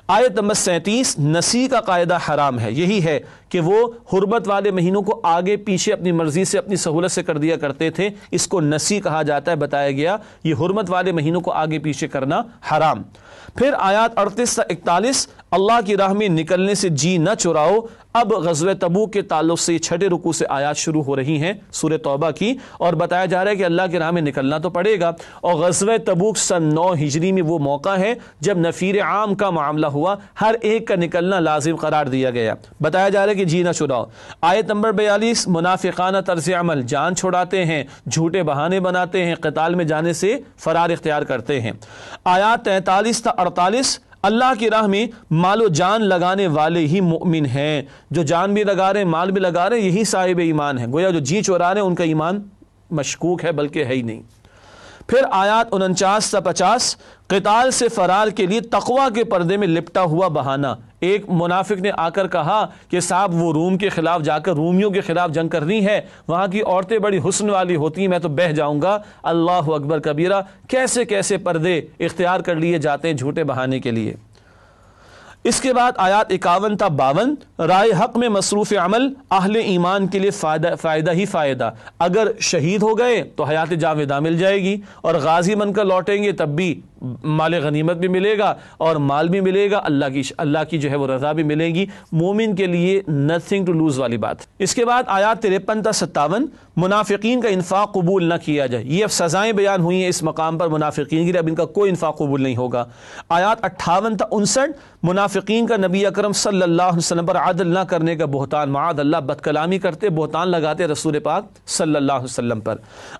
آیت نمبر 37 نسی کا قاعدہ حرام ہے. یہی ہے کہ وہ حرمت والے مہینوں کو آگے پیچھے اپنی مرضی سے، اپنی سہولت سے کر دیا کرتے تھے. اس کو نسی کہا جاتا ہے. بتایا گیا یہ حرمت والے مہینوں کو آگے پیچھے کرنا حرام. پھر آیات 38 تا 41 اللہ کی راہ میں نکلنے سے جی نہ چراؤ. اب غزوہ تبوک کے تعلق سے یہ 6 رکوع سے آیات شروع ہو رہی ہیں سورہ توبہ کی، اور بتایا جا رہا ہے کہ اللہ کی راہ میں نکلنا تو پڑے گا. اور غزوہ تبوک سن 9 ہجری میں وہ موقع ہے جب نفیر عام کا معاملہ ہوا، ہر ایک کا نکلنا لازم قرار دیا گیا. بتایا جا رہا ہے کہ جی نہ چراؤ. آیت نمبر 42 منافقانہ طرز عمل، جان چھڑاتے ہیں، جھوٹے بہانے بناتے ہیں، قتال میں جانے سے فرار اختیار کرتے ہیں. آیات 43 تا 48 اللہ کی راہ میں مال و جان لگانے والے ہی مؤمن ہیں. جو جان بھی لگا رہے ہیں، مال بھی لگا رہے ہیں، یہی صاحب ایمان ہیں. گویا جو جی چورا رہے ہیں ان کا ایمان مشکوک ہے، بلکہ ہے ہی نہیں. پھر آیات 49 تا 50 قتال سے فرار کے لیے تقوی کے پردے میں لپٹا ہوا بہانہ. ایک منافق نے آ کر کہا کہ صاحب وہ روم کے خلاف جا کر رومیوں کے خلاف جنگ کرنی ہے، وہاں کی عورتیں بڑی حسن والی ہوتی ہیں، میں تو بہہ جاؤں گا. اللہ اکبر کبیرہ. کیسے کیسے پردے اختیار کر لیے جاتے ہیں جھوٹے بہانے کے لیے. اس کے بعد آیات 51 تا 52 رائے حق میں مصروف عمل اہل ایمان کے لیے فائدہ ہی فائدہ. اگر شہید ہو گئے تو حیات جاویدہ مل جائے گی، اور غازی بن کر لوٹیں گے تب بھی مال غنیمت بھی ملے گا اور مال بھی ملے گا، اللہ کی جو ہے وہ رضا بھی ملے گی. مومن کے لیے نتھنگ ٹو لوز والی بات. اس کے بعد آیات 53 تا 57 منافقین کا انفاق قبول نہ کیا جائے. یہ اب سزائیں بیان ہوئی ہیں اس مقام پر منافقین کی، اب ان کا کوئی انفاق قبول نہیں ہوگا. آیات 58 تا 59 منافقین کا نبی اکرم صلی اللہ علیہ وسلم پر عدل نہ کرنے کا بہتان. معاذ اللہ، بد کلامی کرتے، بہتان لگاتے رسول پاک صلی اللہ علیہ وسلم پر.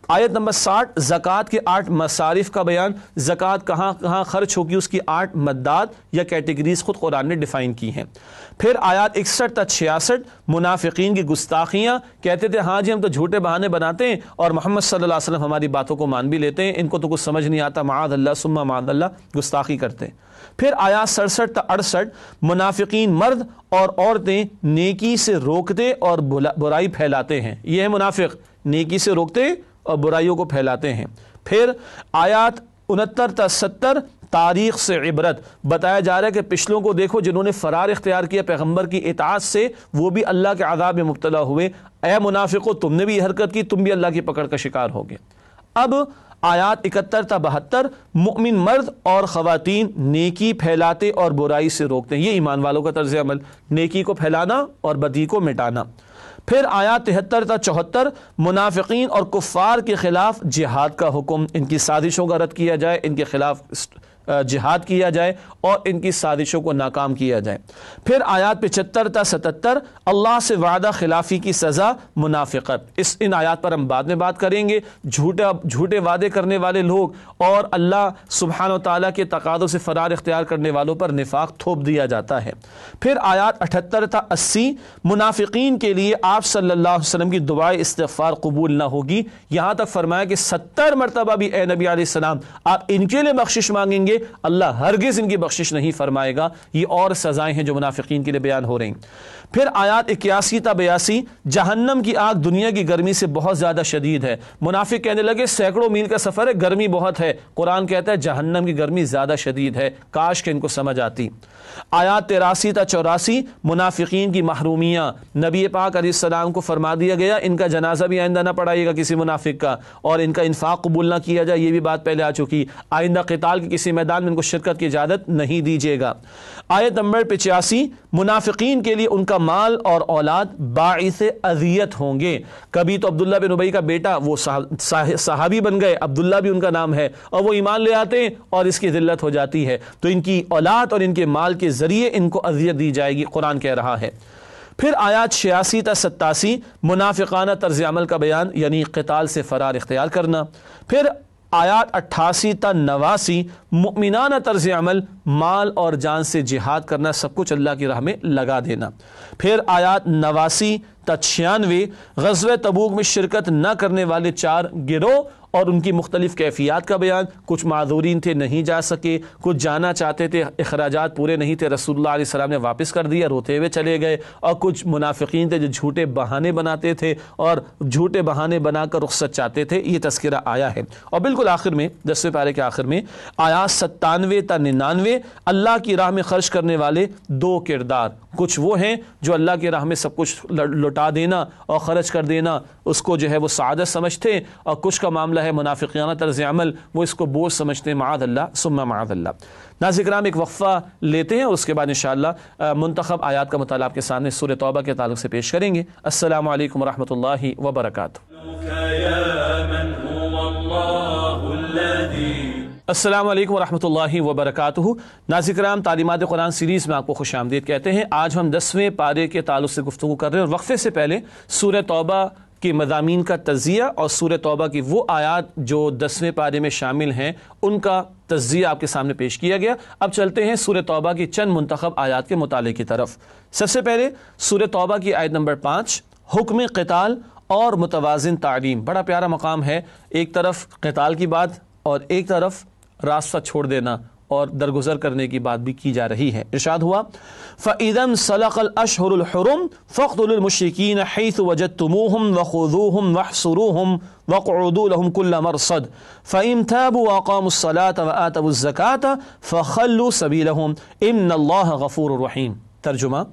آیت نمبر 60 زکوٰۃ کے 8 مصارف کا بیان. زکوٰۃ کہاں کہاں خرچ ہوگی اس کی 8 مدات یا کیٹیگریز خود قرآن نے ڈیفائن کی ہیں. پھر آیات 61 تا 66 منافقین کی گستاخیاں. کہتے تھے ہاں جی ہم تو جھوٹے بہانے بناتے ہیں اور محمد صلی اللہ علیہ وسلم ہماری باتوں کو مان بھی لیتے ہیں، ان کو تو کچھ سمجھ نہیں آتا. معاذ اللہ ثم معاذ اللہ، گستاخی کرتے ہیں. پھر آیات 67 تا 68 منافقین مرد اور عورتیں نیکی سے روکتے اور برائی پھیلاتے ہیں. یہ ہے منافق، نیکی سے روکتے اور برائیوں کو پھیلاتے ہیں. پھر آیات 69 تا 70 تاریخ سے عبرت. بتایا جا رہا ہے کہ پچھلوں کو دیکھو جنہوں نے فرار اختیار کیا پیغمبر کی اطاعت سے، وہ بھی اللہ کے عذاب میں مبتلا ہوئے. اے منافقو تم نے بھی یہ حرکت کی، تم بھی اللہ کی پکڑ کا شکار ہوگے. اب آیات 71 تا 72 مؤمن مرد اور خواتین نیکی پھیلاتے اور برائی سے روکتے ہیں. یہ ایمان والوں کا طرز عمل، نیکی کو پھیلانا اور بدی کو مٹانا. پھر آیات 73 تا 74 منافقین اور کفار کے خلاف جہاد کا حکم. ان کی سازشوں کا رد کیا جائے، ان کے خلاف جہاد کیا جائے اور ان کی سازشوں کو ناکام کیا جائے. پھر آیات 75 تا 77 اللہ سے وعدہ خلافی کی سزا منافقت. ان آیات پر ہم بعد میں بات کریں گے. جھوٹے وعدے کرنے والے لوگ اور اللہ سبحانہ و تعالیٰ کے تقاضوں سے فرار اختیار کرنے والوں پر نفاق تھوپ دیا جاتا ہے. پھر آیات 78 تا 80 منافقین کے لیے آپ صلی اللہ علیہ وسلم کی دعائے استغفار قبول نہ ہوگی. یہاں تک فرمایا کہ 70 مرتبہ بھی اے نبی علیہ السلام آپ ان کے لیے بخشش مانگیں گے گے اللہ ہرگز ان کی بخشش نہیں فرمائے گا۔ یہ اور سزائیں ہیں جو منافقین کے لیے بیان ہو رہی ہیں۔ پھر آیات 81 تا 82، جہنم کی آگ دنیا کی گرمی سے بہت زیادہ شدید ہے۔ منافق کہنے لگے سینکڑوں میل کا سفر ہے، گرمی بہت ہے۔ قرآن کہتا ہے جہنم کی گرمی زیادہ شدید ہے، کاش کہ ان کو سمجھ آتی۔ آیات 83 تا 84، منافقین کی محرومیاں۔ نبی پاک علیہ السلام کو فرما دیا گیا ان کا جنازہ بھی آئندہ نہ پڑھائیے گا کسی منافق کا، اور ان کا انفاق قبول نہ کیا جائے، یہ بھی بات پہلے آ چکی۔ آئندہ قتال کے کسی میدان میں ان کو شرکت کی اجازت نہیں دیجیے گا۔ آیت نمبر 85، منافقین کے لیے ان کا مال اور اولاد باعث اذیت ہوں گے۔ کبھی تو عبداللہ بن ابی کا بیٹا وہ صحابی بن گئے، عبداللہ بھی ان کا نام ہے، اور وہ ایمان لے آتے ہیں اور اس کی ذلت ہو جاتی ہے، تو ان کی اولاد اور ان کے مال کے ذریعے ان کو اذیت دی جائے گی، قرآن کہہ رہا ہے۔ پھر آیات 86 تا 87، منافقانہ طرز عمل کا بیان، یعنی قتال سے فرار اختیار کرنا۔ پھر آیات 88 تا 89، مؤمنانہ طرز عمل، مال اور جان سے جہاد کرنا، سب کچھ اللہ کی راہ میں لگا دینا۔ پھر آیات 89 تا 96، غزوہ تبوک میں شرکت نہ کرنے والے 4 گروہ اور ان کی مختلف کیفیات کا بیان۔ کچھ معذورین تھے، نہیں جا سکے، کچھ جانا چاہتے تھے، اخراجات پورے نہیں تھے، رسول اللہ علیہ السلام نے واپس کر دیا، روتے ہوئے چلے گئے، اور کچھ منافقین تھے جو جھوٹے بہانے بناتے تھے اور جھوٹے بہانے بنا کر رخصت چاہتے تھے۔ یہ تذکرہ آیا ہے۔ اور بالکل آخر میں 10ویں پارے کے آخر میں آیات 97 تا 99، اللہ کی راہ میں خرچ کرنے والے 2 کردار۔ کچھ وہ ہیں جو اللہ کی راہ میں سب کچھ لٹا دینا اور خرچ کر دینا اس کو جو ہے وہ سعادت سمجھتے، اور کچھ کا معاملہ ہے منافقانہ طرز عمل، وہ اس کو بوجھ سمجھتے ہیں، معاذ اللہ ثم معاذ اللہ۔ ناظرین کرام، ایک وقفہ لیتے ہیں اور اس کے بعد انشاءاللہ منتخب آیات کا مطالعہ آپ کے سامنے سورہ توبہ کے تعلق سے پیش کریں گے۔ السلام علیکم ورحمۃ اللہ وبرکاتہ۔ السلام علیکم ورحمۃ اللہ وبرکاتہ۔ ناظرین کرام، تعلیمات قرآن سیریز میں آپ کو خوش آمدید کہتے ہیں۔ آج ہم 10ویں پارے کے تعلق سے گفتگو کر رہے ہیں، اور وقفے سے پہلے سورہ توبہ کے مضامین کا تجزیہ اور سورہ توبہ کی وہ آیات جو 10ویں پارے میں شامل ہیں ان کا تجزیہ آپ کے سامنے پیش کیا گیا۔ اب چلتے ہیں سورہ توبہ کی چند منتخب آیات کے مطالعے کی طرف۔ سب سے پہلے سورہ توبہ کی آیت نمبر 5، حکم قتال اور متوازن تعلیم۔ بڑا پیارا مقام ہے، ایک طرف قتال کی بات اور ایک طرف راستہ چھوڑ دینا اور درگزر کرنے کی بات بھی کی جا رہی ہے۔ ارشاد ہوا فَإِذَا انْسَلَخَ الْأَشْهُرُ الْحُرُمُ فَاقْتُلُوا الْمُشْرِكِينَ حَيْثُ وَجَدتُّمُوهُمْ وَخُذُوهُمْ وَاحْصُرُوهُمْ وَاقْعُدُوا لَهُمْ كُلَّ مَرْصَدٍ فَإِنْ تَابُوا وَأَقَامُوا الصَّلَاةَ وَآتَوُا الزَّكَاةَ فَخَلُّوا سَبِيلَهُمْ إِنَّ اللَّهَ غَفُورٌ رَحِيمٌ۔ ترجمہ،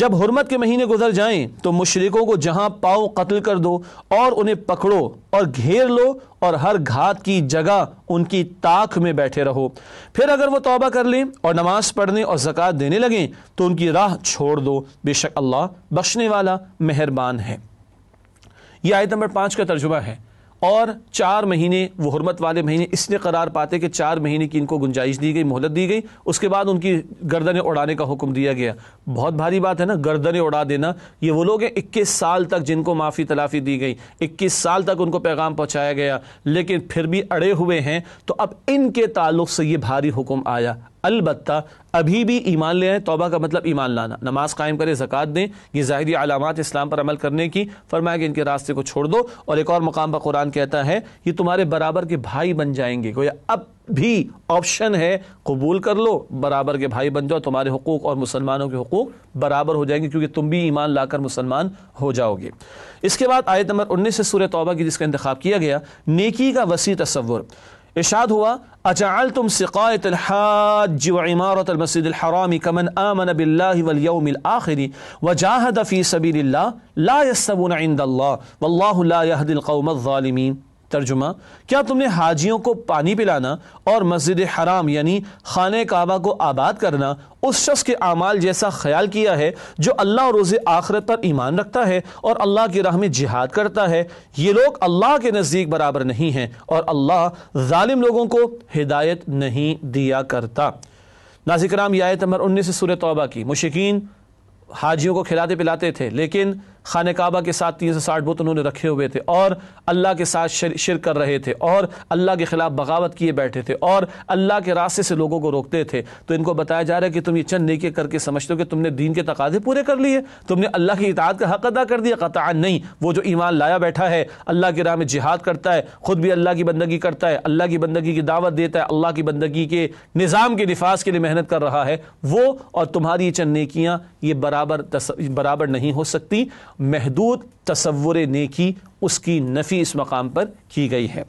جب حرمت کے مہینے گزر جائیں تو مشرکوں کو جہاں پاؤ قتل کر دو اور انہیں پکڑو اور گھیر لو، اور ہر گھات کی جگہ ان کی تاک میں بیٹھے رہو۔ پھر اگر وہ توبہ کر لیں اور نماز پڑھنے اور زکوٰۃ دینے لگیں تو ان کی راہ چھوڑ دو، بے شک اللہ بخشنے والا مہربان ہے۔ یہ آیت نمبر 5 کا ترجمہ ہے۔ اور 4 مہینے وہ حرمت والے مہینے اس لیے قرار پاتے کہ 4 مہینے کی ان کو گنجائش دی گئی، مہلت دی گئی، اس کے بعد ان کی گردنیں اڑانے کا حکم دیا گیا۔ بہت بھاری بات ہے نا، گردنیں اڑا دینا۔ یہ وہ لوگ ہیں 21 سال تک جن کو معافی تلافی دی گئی، 21 سال تک ان کو پیغام پہنچایا گیا، لیکن پھر بھی اڑے ہوئے ہیں، تو اب ان کے تعلق سے یہ بھاری حکم آیا۔ البتہ ابھی بھی ایمان لے آئیں، توبہ کا مطلب ایمان لانا، نماز قائم کرے، زکوٰۃ دیں، یہ ظاہری علامات اسلام پر عمل کرنے کی، فرمایا کہ ان کے راستے کو چھوڑ دو۔ اور ایک اور مقام پر قرآن کہتا ہے یہ تمہارے برابر کے بھائی بن جائیں گے۔ گویا اب بھی آپشن ہے، قبول کر لو، برابر کے بھائی بن جاؤ، تمہارے حقوق اور مسلمانوں کے حقوق برابر ہو جائیں گے، کیونکہ تم بھی ایمان لا کر مسلمان ہو جاؤ گے۔ اس کے بعد آیت نمبر 19 سے سورہ توبہ کی جس کا انتخاب کیا گیا، نیکی کا وسیع تصور۔ ارشاد ہوا اجعلتم سقایۃ الحاج وعمارۃ المسجد الحرام کمن آمن باللہ والیوم الآخر وجاہد فی سبیل اللہ لا یستوون عند اللہ واللہ لا یہدی القوم الظالمین۔ ترجمہ، کیا تم نے حاجیوں کو پانی پلانا اور مسجد حرام یعنی خانہ کعبہ کو آباد کرنا اس شخص کے اعمال جیسا خیال کیا ہے جو اللہ اور روز آخرت پر ایمان رکھتا ہے اور اللہ کی راہ میں جہاد کرتا ہے؟ یہ لوگ اللہ کے نزدیک برابر نہیں ہیں اور اللہ ظالم لوگوں کو ہدایت نہیں دیا کرتا۔ ناظرین کرام، یہ آیت نمبر 19 سے سورہ توبہ کی۔ مشرکین حاجیوں کو کھلاتے پلاتے تھے، لیکن خانہ کعبہ کے ساتھ 360 بت انہوں نے رکھے ہوئے تھے اور اللہ کے ساتھ شرک کر رہے تھے اور اللہ کے خلاف بغاوت کیے بیٹھے تھے اور اللہ کے راستے سے لوگوں کو روکتے تھے، تو ان کو بتایا جا رہا ہے کہ تم یہ چند نیکی کر کے سمجھتے ہو کہ تم نے دین کے تقاضے پورے کر لیے، تم نے اللہ کی اطاعت کا حق ادا کر دیا؟ قطعا نہیں۔ وہ جو ایمان لایا بیٹھا ہے، اللہ کی راہ میں جہاد کرتا ہے، خود بھی اللہ کی بندگی کرتا ہے، اللہ کی بندگی کی دعوت دیتا ہے، اللہ کی بندگی کے نظام کے نفاذ کے لیے محنت کر رہا ہے، وہ اور تمہاری چند نیکیاں یہ برابر نہیں ہو سکتی۔ محدود تصور نیکی اس کی نفی اس مقام پر کی گئی ہے۔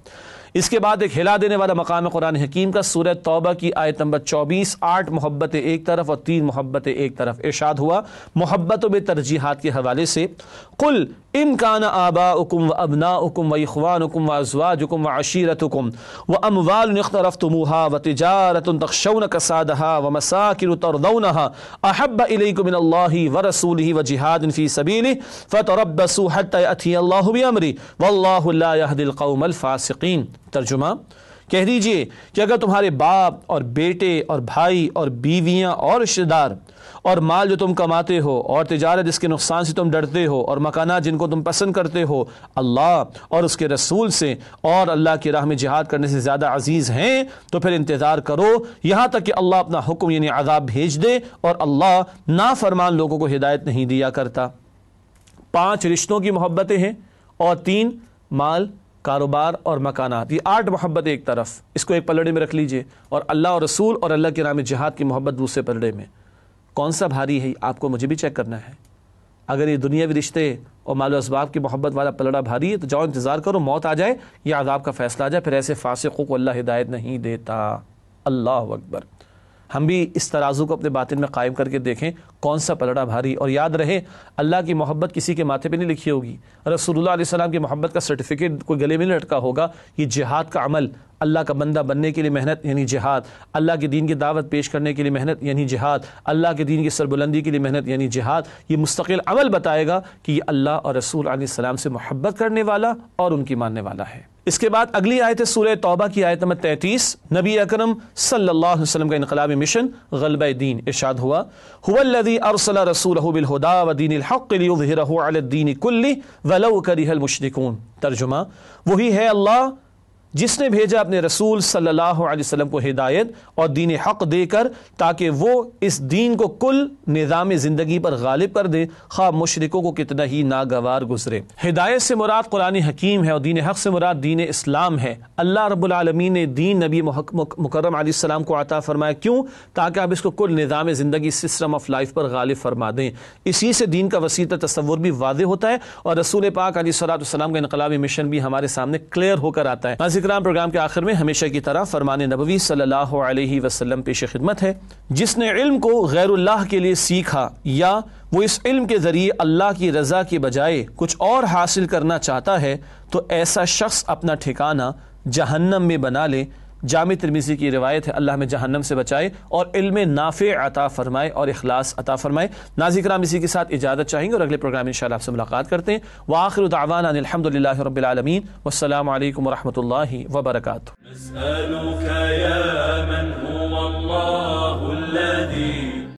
اس کے بعد ایک ہلا دینے والا مقام قرآن حکیم کا سورہ توبہ کی آیت نمبر 24، 8 محبت ایک طرف اور 3 محبت ایک طرف۔ ارشاد ہوا محبتوں میں ترجیحات کے حوالے سے، قل ان کان آباؤکم وابناؤکم واخوانکم وازواجکم وعشیرتکم واموال اقترفتموها وتجارۃ تخشون کسادها ومساکن ترضونها احب الیکم من اللہ ورسولہ وجہاد فی سبیلہ فتربصوا حتی یأتی اللہ بامرہ واللہ لا یہدی القوم الفاسقین۔ ترجمہ، کہہ دیجئے کہ اگر تمہارے باپ اور بیٹے اور بھائی اور بیویاں اور رشتہ دار اور مال جو تم کماتے ہو اور تجارت جس کے نقصان سے تم ڈرتے ہو اور مکانات جن کو تم پسند کرتے ہو اللہ اور اس کے رسول سے اور اللہ کی راہ میں جہاد کرنے سے زیادہ عزیز ہیں، تو پھر انتظار کرو یہاں تک کہ اللہ اپنا حکم یعنی عذاب بھیج دے، اور اللہ نافرمان لوگوں کو ہدایت نہیں دیا کرتا۔ 5 رشتوں کی محبتیں ہیں اور 3 مال، کاروبار اور مکانات، یہ 8 محبت ایک طرف، اس کو ایک پلڑے میں رکھ لیجئے، اور اللہ اور رسول اور اللہ کے راہ میں جہاد کی محبت دوسرے پلڑے میں۔ کون سا بھاری ہے آپ کو مجھے بھی چیک کرنا ہے۔ اگر یہ دنیاوی رشتے اور مال و اسباب کی محبت والا پلڑا بھاری ہے تو جاؤ انتظار کرو، موت آ جائے یا عذاب کا فیصلہ آ جائے، پھر ایسے فاسقوں کو اللہ ہدایت نہیں دیتا۔ اللہ اکبر۔ ہم بھی اس ترازو کو اپنے باطن میں قائم کر کے دیکھیں کون سا پلڑا بھاری، اور یاد رہے اللہ کی محبت کسی کے ماتھے پہ نہیں لکھی ہوگی، رسول اللہ علیہ السلام کی محبت کا سرٹیفکیٹ کوئی گلے میں نہیں لٹکا ہوگا۔ یہ جہاد کا عمل، اللہ کا بندہ بننے کے لیے محنت یعنی جہاد، اللہ کے دین کی دعوت پیش کرنے کے لیے محنت یعنی جہاد، اللہ کے دین کی سربلندی کے لیے محنت یعنی جہاد، یہ مستقل عمل بتائے گا کہ یہ اللہ اور رسول علیہ السلام سے محبت کرنے والا اور ان کی ماننے والا ہے۔ اس کے بعد اگلی آیت ہے سورہ توبہ کی آیت نمبر 33، نبی اکرم صلی اللہ علیہ وسلم کا انقلابی مشن غلبہ دین۔ ارشاد ہوا هو الذی ارسل رسولہ بالہدی ودین الحق لیظہرہ علی الدین کلہ ولو کرہ المشرکون۔ ترجمہ، وہی ہے اللہ جس نے بھیجا اپنے رسول صلی اللہ علیہ وسلم کو ہدایت اور دین حق دے کر تاکہ وہ اس دین کو کل نظام زندگی پر غالب کر دے، خواہ مشرکوں کو کتنا ہی ناگوار گزرے۔ ہدایت سے مراد قرآن حکیم ہے اور دین حق سے مراد دین اسلام ہے۔ اللہ رب العالمین نے دین نبی مکرم علیہ السلام کو عطا فرمایا، کیوں؟ تاکہ آپ اس کو کل نظام زندگی سسٹم آف لائف پر غالب فرما دیں۔ اسی سے دین کا وسیع تصور بھی واضح ہوتا ہے اور رسول پاک علیہ السلام کا انقلابی مشن بھی ہمارے سامنے کلیئر ہو کر آتا ہے۔ پروگرام کے آخر میں ہمیشہ کی طرح فرمان نبوی صلی اللہ علیہ وسلم پیش خدمت ہے۔ جس نے علم کو غیر اللہ کے لیے سیکھا یا وہ اس علم کے ذریعے اللہ کی رضا کے بجائے کچھ اور حاصل کرنا چاہتا ہے تو ایسا شخص اپنا ٹھکانہ جہنم میں بنا لے۔ جامع ترمذی کی روایت ہے، اللہ ہمیں جہنم سے بچائے اور علم نافع عطا فرمائے اور اخلاص عطا فرمائے۔ ناظرین کرام، اسی کے ساتھ اجازت چاہیں گے اور اگلے پروگرام انشاءاللہ آپ سے ملاقات کرتے ہیں۔ وآخر دعوانا ان الحمدللہ رب العالمین، والسلام علیکم ورحمۃ اللہ وبرکاتہ۔